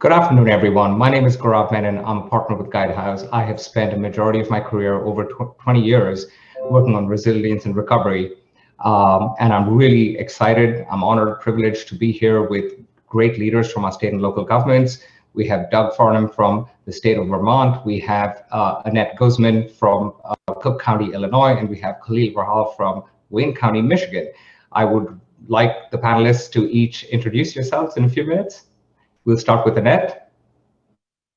Good afternoon, everyone. My name is Gaurav Menon. I'm a partner with Guidehouse. I have spent a majority of my career, over 20 years, working on resilience and recovery. And I'm really excited. I'm honored, privileged to be here with great leaders from our state and local governments. We have Doug Farnham from the state of Vermont. We have Annette Guzman from Cook County, Illinois, and we have Khalil Rahal from Wayne County, Michigan. I would like the panelists to each introduce yourselves in a few minutes. We'll start with Annette.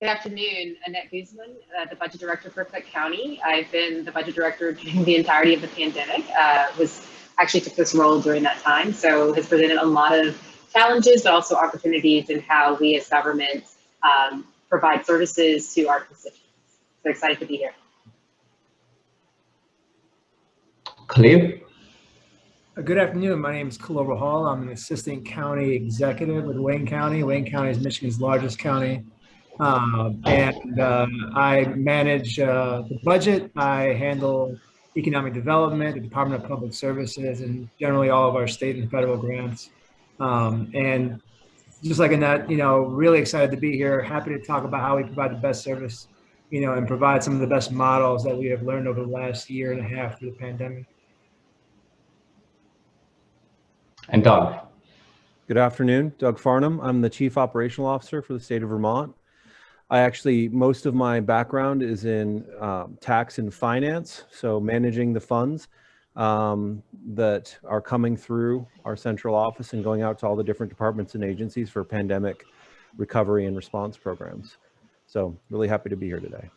Good afternoon, Annette Guzman, the budget director for Cook County. I've been the budget director during the entirety of the pandemic, actually took this role during that time, so has presented a lot of challenges, but also opportunities in how we as government provide services to our constituents. So excited to be here. Khalil. Good afternoon. My name is Khalil Rahal. I'm an assistant county executive with Wayne County. Wayne County is Michigan's largest county. I manage the budget. I handle economic development, the Department of Public Services, and generally all of our state and federal grants. And just like Annette, really excited to be here. Happy to talk about how we provide the best service, and provide some of the best models that we have learned over the last year and a half through the pandemic. And Doug. Good afternoon, Doug Farnham. I'm the Chief Operational Officer for the state of Vermont. Most of my background is in tax and finance, so managing the funds that are coming through our central office and going out to all the different departments and agencies for pandemic recovery and response programs. So really happy to be here today.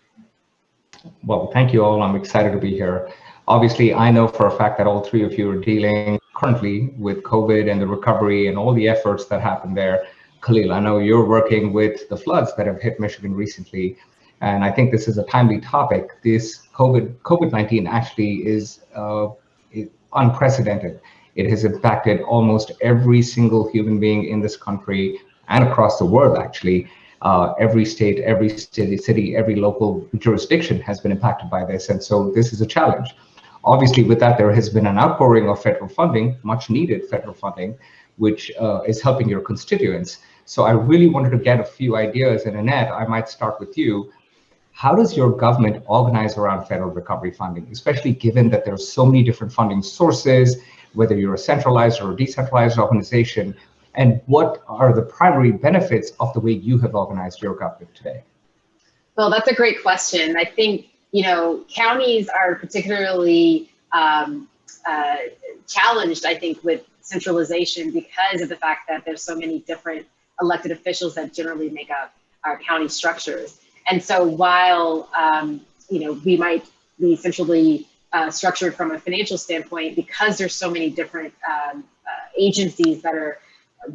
Well, thank you all. I'm excited to be here. Obviously, I know for a fact that all three of you are dealing currently with COVID and the recovery and all the efforts that happened there. Khalil, I know you're working with the floods that have hit Michigan recently, and I think this is a timely topic. This COVID-19 actually is unprecedented. It has impacted almost every single human being in this country and across the world, actually. Every state, every city, every local jurisdiction has been impacted by this, and so this is a challenge. Obviously, with that, there has been an outpouring of federal funding, much needed federal funding, which is helping your constituents. So I really wanted to get a few ideas, and Annette, I might start with you. How does your government organize around federal recovery funding, especially given that there are so many different funding sources, whether you're a centralized or a decentralized organization, and what are the primary benefits of the way you have organized your government today? Well, that's a great question. I think, counties are particularly challenged, I think, with centralization because of the fact that there's so many different elected officials that generally make up our county structures. And so while, we might be centrally structured from a financial standpoint, because there's so many different agencies that are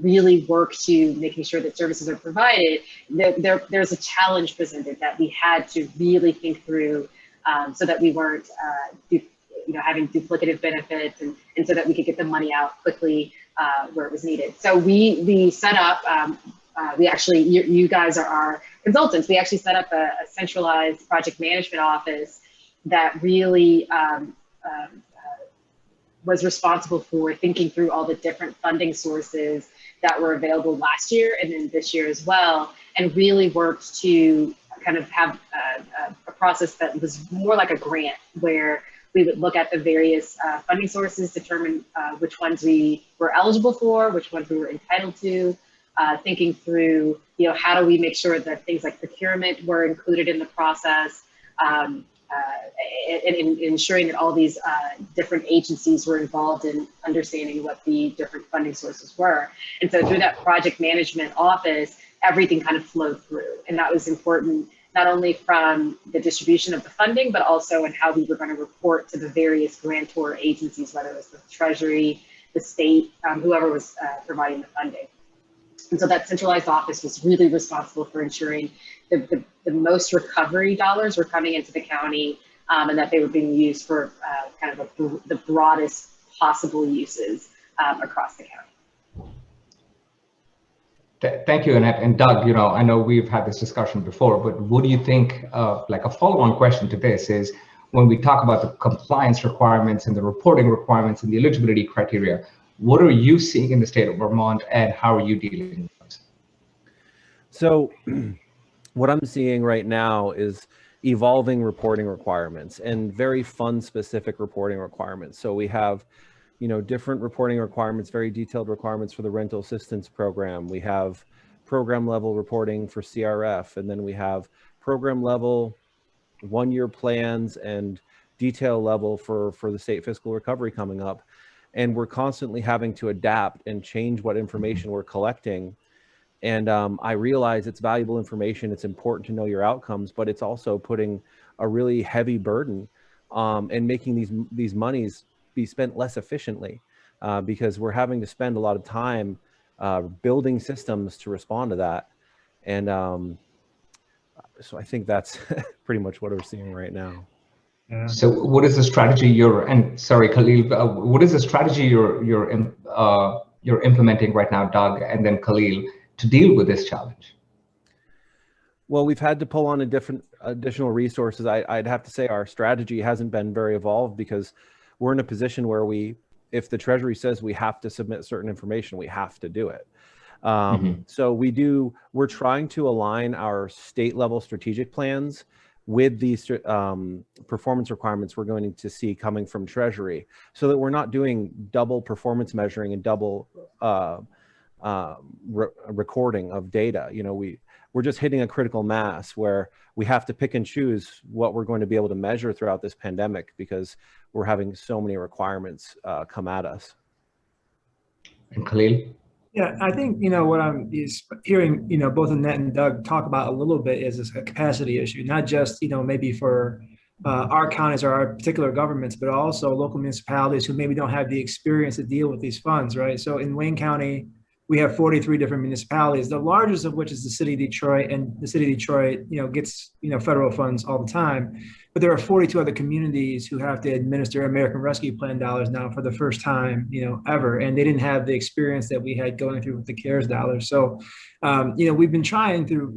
really work to making sure that services are provided, there's a challenge presented that we had to really think through so that we weren't having duplicative benefits and so that we could get the money out quickly where it was needed. So we set up, you guys are our consultants, we actually set up a centralized project management office that really was responsible for thinking through all the different funding sources that were available last year and then this year as well, and really worked to kind of have a process that was more like a grant, where we would look at the various funding sources, determine which ones we were eligible for, which ones we were entitled to, thinking through, how do we make sure that things like procurement were included in the process, and ensuring that all these different agencies were involved in understanding what the different funding sources were. And so through that project management office, everything kind of flowed through. And that was important, not only from the distribution of the funding, but also in how we were going to report to the various grantor agencies, whether it was the Treasury, the state, whoever was providing the funding. And so that centralized office was really responsible for ensuring the most recovery dollars were coming into the county, and that they were being used for kind of the broadest possible uses across the county. Thank you, Annette. And Doug, I know we've had this discussion before, but what do you think, like a follow-on question to this is, when we talk about the compliance requirements and the reporting requirements and the eligibility criteria, what are you seeing in the state of Vermont and how are you dealing with those? So what I'm seeing right now is evolving reporting requirements and very fund specific reporting requirements. So we have, different reporting requirements, very detailed requirements for the rental assistance program. We have program level reporting for CRF, and then we have program level 1-year plans and detail level for the state fiscal recovery coming up. And we're constantly having to adapt and change what information we're collecting. And I realize it's valuable information. It's important to know your outcomes, but it's also putting a really heavy burden and making these monies be spent less efficiently because we're having to spend a lot of time building systems to respond to that. And so I think that's pretty much what we're seeing right now. Yeah. So what is the strategy sorry, Khalil, what is the strategy you're implementing right now, Doug, and then Khalil, to deal with this challenge? Well, we've had to pull on additional resources. I'd have to say our strategy hasn't been very evolved because we're in a position where if the Treasury says we have to submit certain information, we have to do it. So we're trying to align our state level strategic plans with these performance requirements we're going to see coming from Treasury, so that we're not doing double performance measuring and double recording of data. We're just hitting a critical mass where we have to pick and choose what we're going to be able to measure throughout this pandemic because we're having so many requirements come at us. And Khalil? Yeah, I think, what I'm hearing, both Annette and Doug talk about a little bit is a capacity issue, not just, maybe for our counties or our particular governments, but also local municipalities who maybe don't have the experience to deal with these funds, right? So in Wayne County, we have 43 different municipalities, the largest of which is the city of Detroit, and the city of Detroit, gets, federal funds all the time. But there are 42 other communities who have to administer American Rescue Plan dollars now for the first time, ever. And they didn't have the experience that we had going through with the CARES dollars. So, we've been trying through,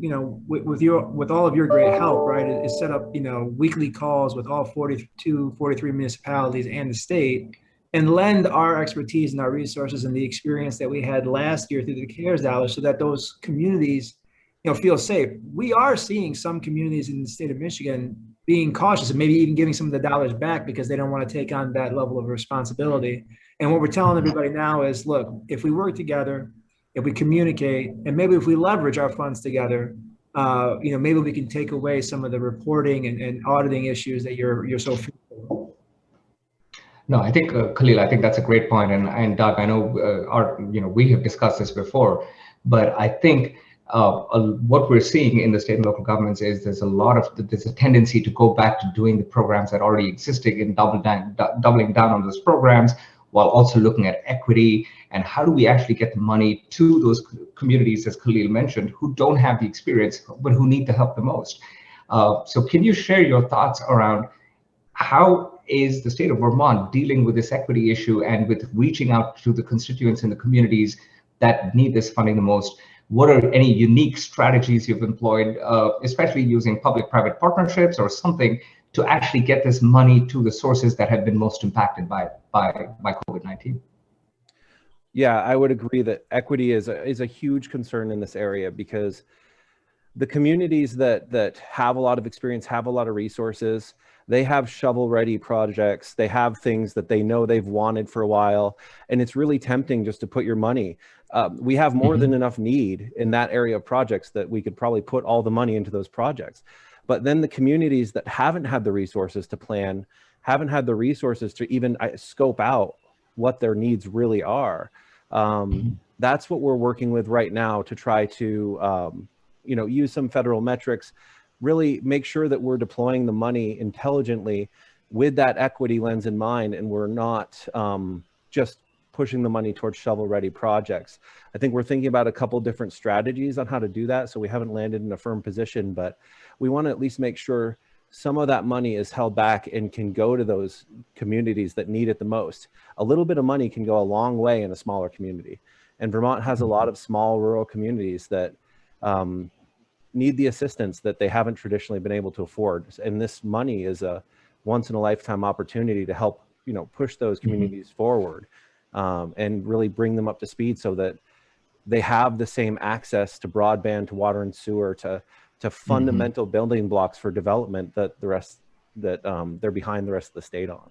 with all of your great help, right, is set up, weekly calls with all 43 municipalities and the state, and lend our expertise and our resources and the experience that we had last year through the CARES dollars so that those communities, feel safe. We are seeing some communities in the state of Michigan being cautious and maybe even giving some of the dollars back because they don't want to take on that level of responsibility. And what we're telling everybody now is, look, if we work together, if we communicate, and maybe if we leverage our funds together, maybe we can take away some of the reporting and auditing issues that you're so fearful. No, I think Khalil, I think that's a great point, and Doug, I know we have discussed this before, but I think what we're seeing in the state and local governments is there's a tendency to go back to doing the programs that already existed and doubling down on those programs, while also looking at equity and how do we actually get the money to those communities, as Khalil mentioned, who don't have the experience but who need the help the most. So can you share your thoughts around how is the state of Vermont dealing with this equity issue and with reaching out to the constituents in the communities that need this funding the most? What are any unique strategies you've employed, especially using public-private partnerships or something, to actually get this money to the sources that have been most impacted by COVID-19? Yeah, I would agree that equity is a huge concern in this area because the communities that have a lot of experience, have a lot of resources, they have shovel-ready projects, they have things that they know they've wanted for a while, and it's really tempting just to put your money. We have more than enough need in that area of projects that we could probably put all the money into those projects. But then the communities that haven't had the resources to plan, haven't had the resources to even scope out what their needs really are. That's what we're working with right now to try to use some federal metrics, really make sure that we're deploying the money intelligently with that equity lens in mind, and we're not just pushing the money towards shovel-ready projects. I think we're thinking about a couple different strategies on how to do that, so we haven't landed in a firm position, but we want to at least make sure some of that money is held back and can go to those communities that need it the most. A little bit of money can go a long way in a smaller community, and Vermont has a lot of small rural communities that need the assistance that they haven't traditionally been able to afford. And this money is a once in a lifetime opportunity to help, push those communities forward and really bring them up to speed so that they have the same access to broadband, to water and sewer, to fundamental building blocks for development that they're behind the rest of the state on.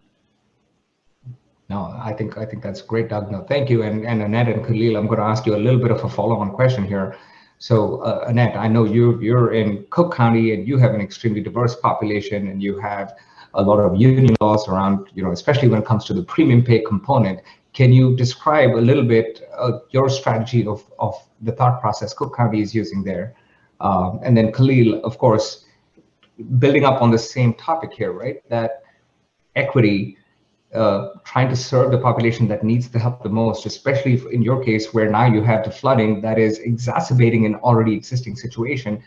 No, I think that's great, Doug. No, thank you. And Annette and Khalil, I'm going to ask you a little bit of a follow-on question here. So Annette, I know you're in Cook County and you have an extremely diverse population, and you have a lot of union laws around, especially when it comes to the premium pay component. Can you describe a little bit your strategy of the thought process Cook County is using there? And then Khalil, of course, building up on the same topic here, right? That equity, trying to serve the population that needs the help the most, especially in your case where now you have the flooding that is exacerbating an already existing situation.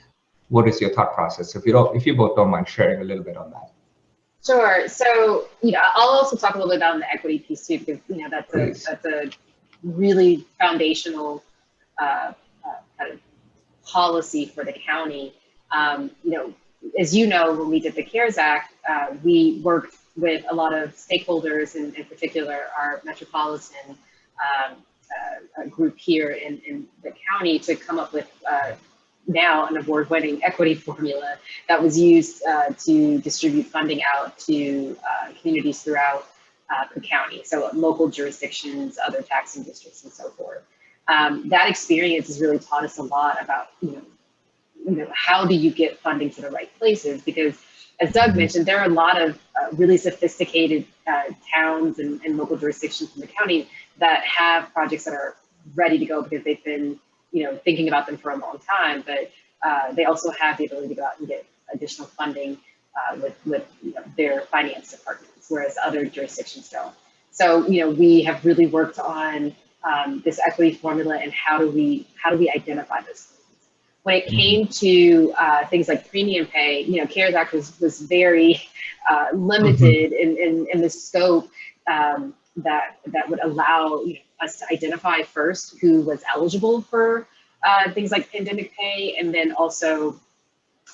What is your thought process? If you both don't mind sharing a little bit on that. Sure. So, I'll also talk a little bit about the equity piece too, because that's a really foundational kind of policy for the county. As you know, when we did the CARES Act, we worked with a lot of stakeholders, and in particular our metropolitan group here in the county, to come up with now an award-winning equity formula that was used to distribute funding out to communities throughout Cook County, so local jurisdictions, other taxing districts, and so forth. That experience has really taught us a lot about how do you get funding to the right places, because as Doug mentioned, there are a lot of really sophisticated towns and local jurisdictions in the county that have projects that are ready to go because they've been thinking about them for a long time, but they also have the ability to go out and get additional funding with their finance departments, whereas other jurisdictions don't. So we have really worked on this equity formula and how do we identify those things. When it came to things like premium pay, CARES Act was very limited in the scope that would allow us to identify first who was eligible for things like pandemic pay, and then also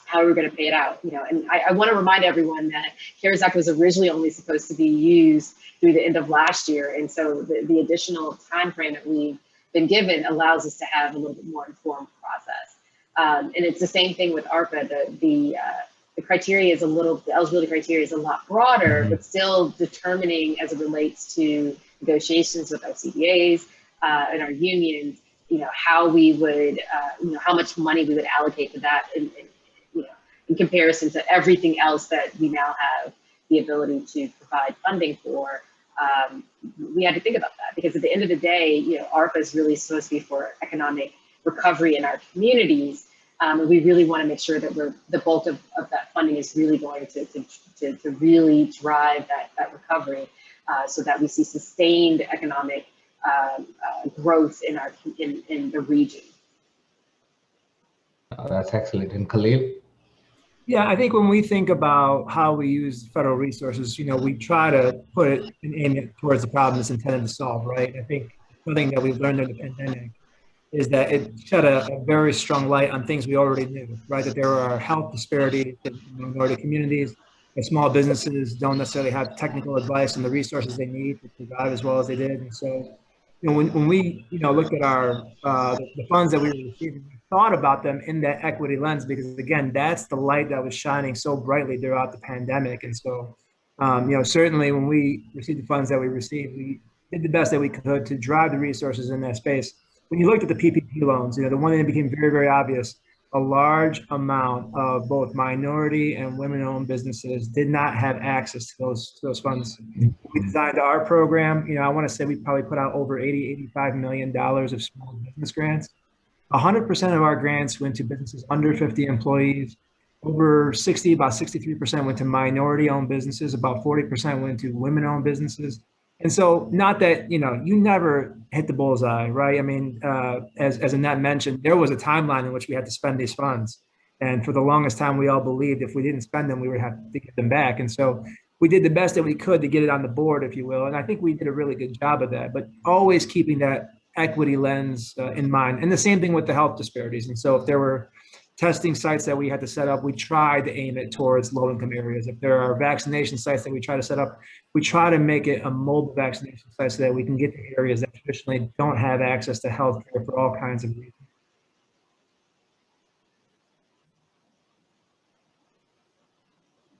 how we were going to pay it out. And I want to remind everyone that CARES Act was originally only supposed to be used through the end of last year, and so the additional time frame that we've been given allows us to have a little bit more informed process. And it's the same thing with ARPA. The criteria is the eligibility criteria is a lot broader, but still determining as it relates to negotiations with our CBAs and our unions, how we would, how much money we would allocate to that in comparison to everything else that we now have the ability to provide funding for. We had to think about that, because at the end of the day, ARPA is really supposed to be for economic recovery in our communities. And we really want to make sure that the bulk of that funding is really going to really drive that recovery, so that we see sustained economic growth in the region. Oh, that's excellent. And Khalil? Yeah, I think when we think about how we use federal resources, we try to put it and aim it towards the problem it's intended to solve, right? I think one thing that we've learned in the pandemic is that it shed a very strong light on things we already knew, right? That there are health disparities in minority communities, that small businesses don't necessarily have technical advice and the resources they need to survive as well as they did. And so, when we looked at our the funds that we were receiving, we thought about them in that equity lens, because again, that's the light that was shining so brightly throughout the pandemic. And so, certainly when we received the funds that we received, we did the best that we could to drive the resources in that space. When you looked at the PPP loans, the one thing that became very, very obvious, a large amount of both minority and women-owned businesses did not have access to those funds. We designed our program. I want to say we probably put out over $85 million of small business grants. 100% of our grants went to businesses under 50 employees. About 63% went to minority-owned businesses. About 40% went to women-owned businesses. And so, not that, you never hit the bullseye, right? I mean, as Annette mentioned, there was a timeline in which we had to spend these funds. And for the longest time, we all believed if we didn't spend them, we would have to get them back. And so we did the best that we could to get it on the board, if you will. And I think we did a really good job of that, but always keeping that equity lens in mind. And the same thing with the health disparities. And so if there were testing sites that we had to set up, we try to aim it towards low-income areas. If there are vaccination sites that we try to set up, we try to make it a mobile vaccination site so that we can get to areas that traditionally don't have access to healthcare for all kinds of reasons.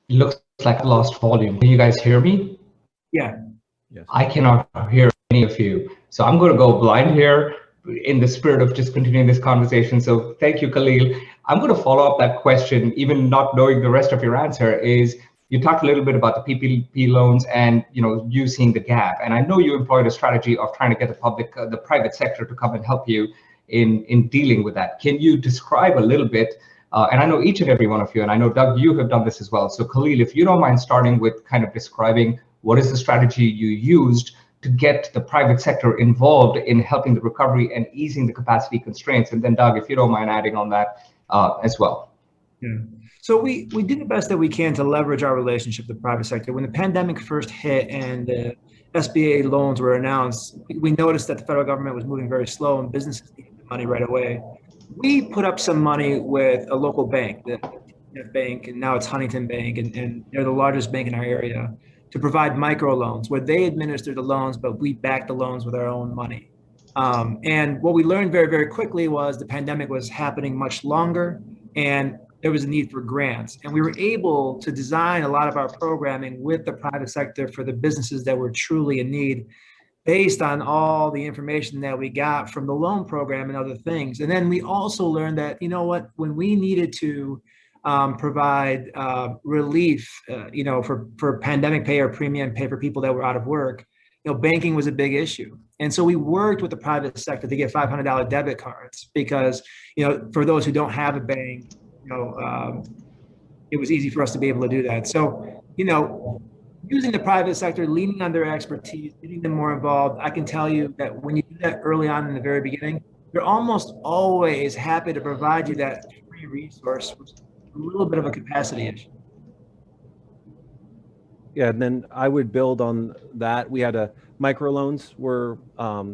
Looks like I lost volume. Can you guys hear me? Yeah. Yes. I cannot hear any of you. So I'm going to go blind here in the spirit of just continuing this conversation. So thank you, Khalil. I'm going to follow up that question, even not knowing the rest of your answer, is you talked a little bit about the PPP loans and you seeing the gap. And I know you employed a strategy of trying to get the private sector to come and help you in dealing with that. Can you describe a little bit? And I know each and every one of you, and I know, Doug, you have done this as well. So Khalil, if you don't mind starting with kind of describing what is the strategy you used to get the private sector involved in helping the recovery and easing the capacity constraints. And then Doug, if you don't mind adding on that as well. Yeah. So we did the best that we can to leverage our relationship with the private sector. When the pandemic first hit and the SBA loans were announced, we noticed that the federal government was moving very slow and businesses needed the money right away. We put up some money with a local bank, the bank, and now it's Huntington Bank, and they're the largest bank in our area, to provide microloans where they administer the loans, but we back the loans with our own money. And what we learned very, very quickly was the pandemic was happening much longer and there was a need for grants. And we were able to design a lot of our programming with the private sector for the businesses that were truly in need based on all the information that we got from the loan program and other things. And then we also learned that, when we needed to provide relief, for pandemic pay or premium pay for people that were out of work, banking was a big issue. And so we worked with the private sector to get $500 debit cards because, for those who don't have a bank, it was easy for us to be able to do that. So, using the private sector, leaning on their expertise, getting them more involved, I can tell you that when you do that early on in the very beginning, they're almost always happy to provide you that free resource, which is a little bit of a capacity issue. Yeah, and then I would build on that. We had microloans were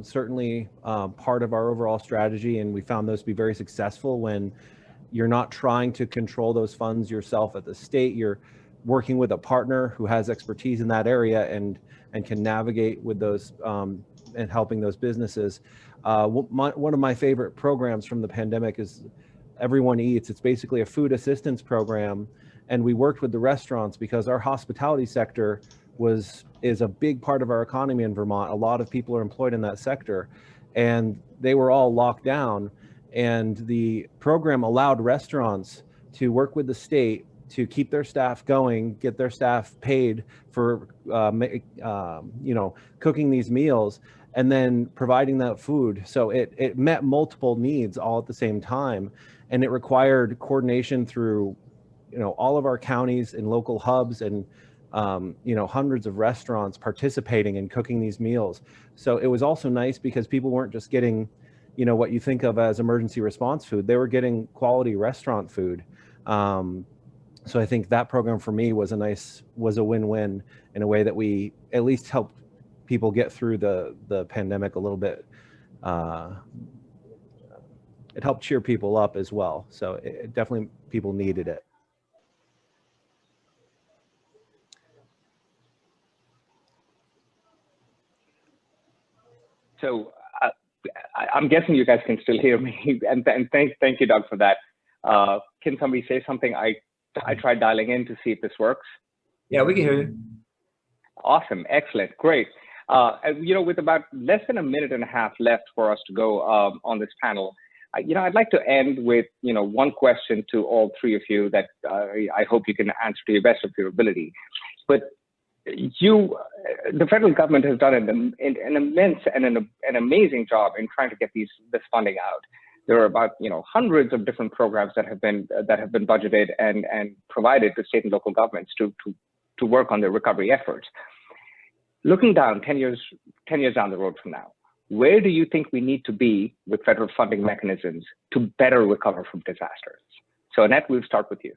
certainly part of our overall strategy, and we found those to be very successful when you're not trying to control those funds yourself at the state. You're working with a partner who has expertise in that area and can navigate with those and helping those businesses. One of my favorite programs from the pandemic is Everyone Eats. It's basically a food assistance program. And we worked with the restaurants because our hospitality sector is a big part of our economy in Vermont. A lot of people are employed in that sector, and they were all locked down. And the program allowed restaurants to work with the state to keep their staff going, get their staff paid for cooking these meals, and then providing that food. So it met multiple needs all at the same time, and it required coordination through all of our counties and local hubs and hundreds of restaurants participating in cooking these meals. So it was also nice because people weren't just getting what you think of as emergency response food. They were getting quality restaurant food. So I think that program for me was a win-win in a way that we at least helped people get through the pandemic a little bit. It helped cheer people up as well. So it definitely people needed it. So I'm guessing you guys can still hear me, and thank you, Doug, for that. Can somebody say something? I tried dialing in to see if this works. Yeah, we can hear you. Awesome, excellent, great. With about less than a minute and a half left for us to go on this panel, I'd like to end with one question to all three of you that I hope you can answer to the best of your ability. But the federal government has done an immense and an amazing job in trying to get this funding out. There are about hundreds of different programs that have been budgeted and provided to state and local governments to work on their recovery efforts. Looking down 10 years down the road from now, where do you think we need to be with federal funding mechanisms to better recover from disasters? So Annette, we'll start with you.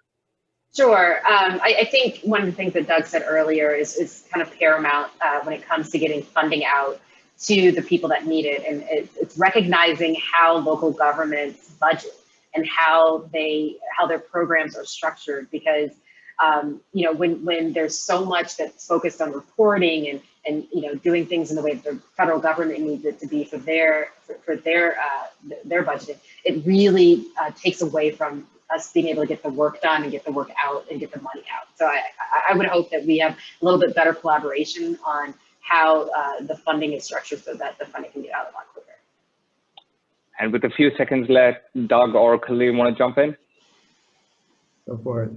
Sure. I think one of the things that Doug said earlier is kind of paramount when it comes to getting funding out to the people that need it. And it's recognizing how local governments budget and how their programs are structured, because you know, when there's so much that's focused on reporting and you know, doing things in the way that the federal government needs it to be for their budget, it really takes away from us being able to get the work done and get the work out and get the money out. So I would hope that we have a little bit better collaboration on how the funding is structured so that the funding can get out a lot quicker. And with a few seconds left, Doug or Khalil want to jump in? Go for it.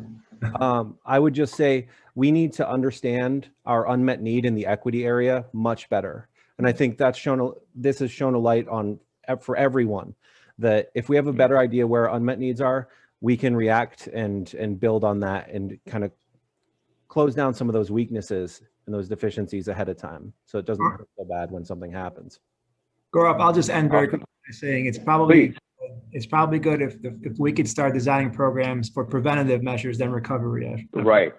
I would just say we need to understand our unmet need in the equity area much better. And I think that's this has shown a light on for everyone, that if we have a better idea where unmet needs are, we can react and build on that and kind of close down some of those weaknesses and those deficiencies ahead of time, so it doesn't hurt so bad when something happens. Gaurav, I'll just end very quickly by saying it's probably good if we could start designing programs for preventative measures than recovery. Right.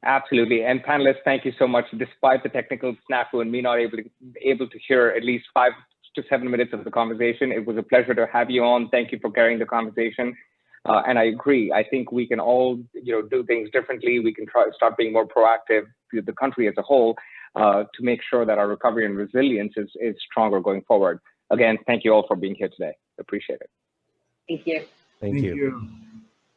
Absolutely. And panelists, thank you so much. Despite the technical snafu and me not able to hear at least 5 to 7 minutes of the conversation, it was a pleasure to have you on. Thank you for carrying the conversation. And I agree. I think we can all, do things differently. We can start being more proactive, the country as a whole, to make sure that our recovery and resilience is stronger going forward. Again, thank you all for being here today. Appreciate it. Thank you. Thank you.